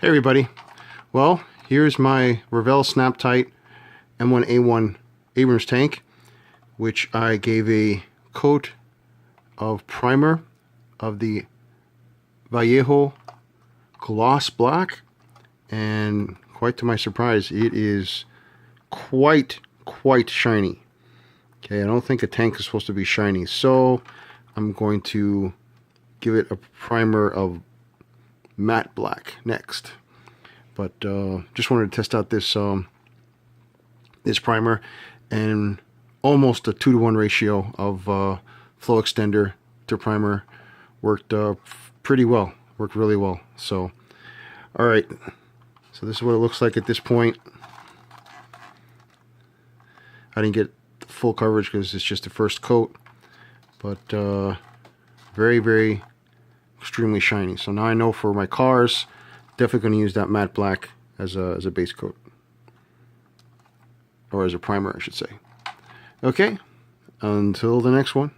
Hey everybody, well here's my Revell Snap Tight M1 A-1 Abrams tank, which I gave a coat of primer of the Vallejo Gloss black, and quite to my surprise it is quite shiny. Okay, I don't think a tank is supposed to be shiny, so I'm going to give it a primer of matte black next. But just wanted to test out this this primer, and almost a 2-to-1 ratio of flow extender to primer worked pretty well, worked really well. So alright, so this is what it looks like at this point. I didn't get full coverage because it's just the first coat, but very extremely shiny. So now I know for my cars, definitely going to use that matte black as a base coat, or as a primer I should say. Okay, until the next one.